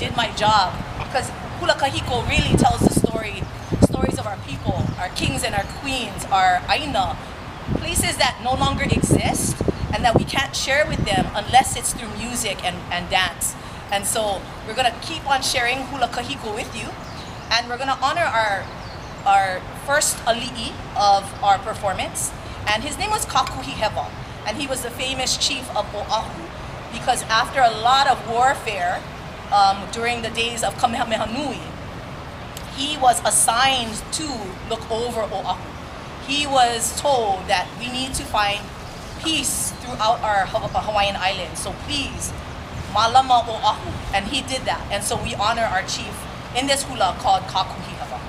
did my job, because hula kahiko really tells the stories of our people, our kings and our queens, our aina, places that no longer exist and that we can't share with them unless it's through music and dance. And so we're gonna keep on sharing hula kahiko with you, and we're gonna honor our first ali'i of our performance, and his name was kuhihewa, and he was the famous chief of Oahu, because after a lot of warfare during the days of Kamehameha, he was assigned to look over Oahu. He was told that we need to find peace throughout our Hawaiian islands, so please, malama Oahu, and he did that, and so we honor our chief in this hula called kuhihewa.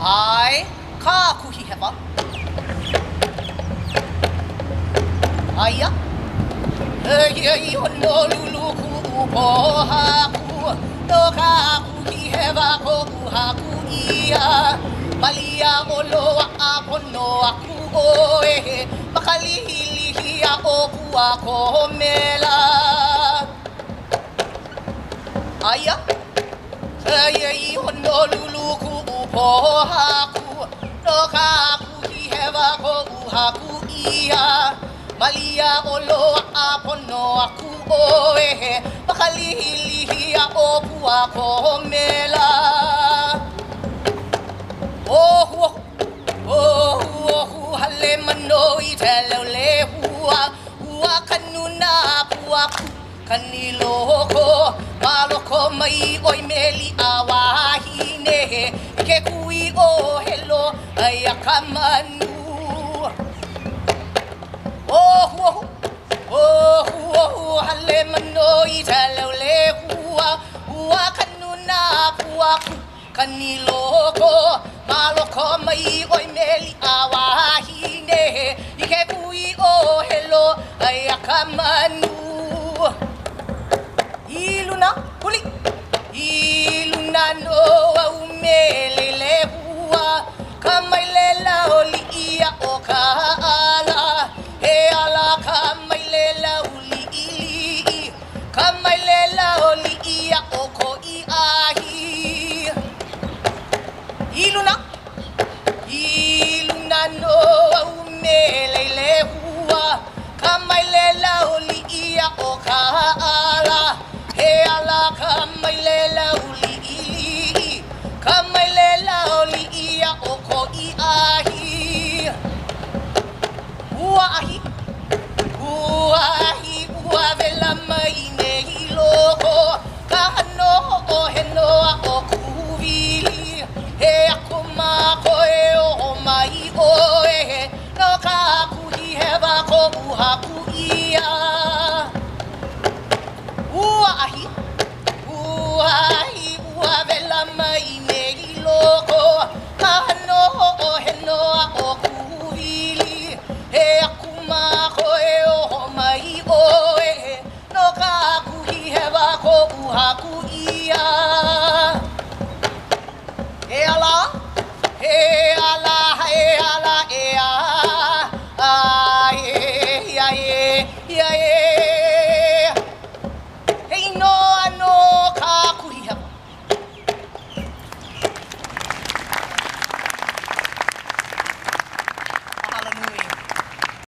Ai kuhihewa. Aya. Ei Honolulu ku poha ku no kuhihewa ko uhaku ia. Malia oloa apono aku oe makalihilihia o kuako mela. Aya. Ei Honolulu ku poha ku no kuhihewa ko uhaku ia. Malia oloa apono aku oe makalihilihia o kuako mela. Oh, hale manoi telo le hua kanuna puaku kaniloko maloko mai oi meli awahine ke kui o helo ai akamanu. Oh, hale manoi telo le hua kanuna puaku kaniloko maloko mai oi meli awahine ike kui o helo ai akamanu. Iluna huli iluna no au mele le hua kamailela oli ia o kaala he ala kamailela uli ili kamailela oli ia o ko iahi. Iluna no au mele le hua kamailela oli ia o kaala he ala kamailela uli ili kamailela oli ia o ko iahi. Ua vela mai nei loko kahano o he noa o kuvili he ako makoe o mai oe no ka kuhihewa ko uhaku ia. Ua vela mai nei loko kahano o he noa o kuvili he aku makoe o mai oe no ka kuhihewa ko uhaku ia. He ala, he ala, he ala, he a, ia e, ia e.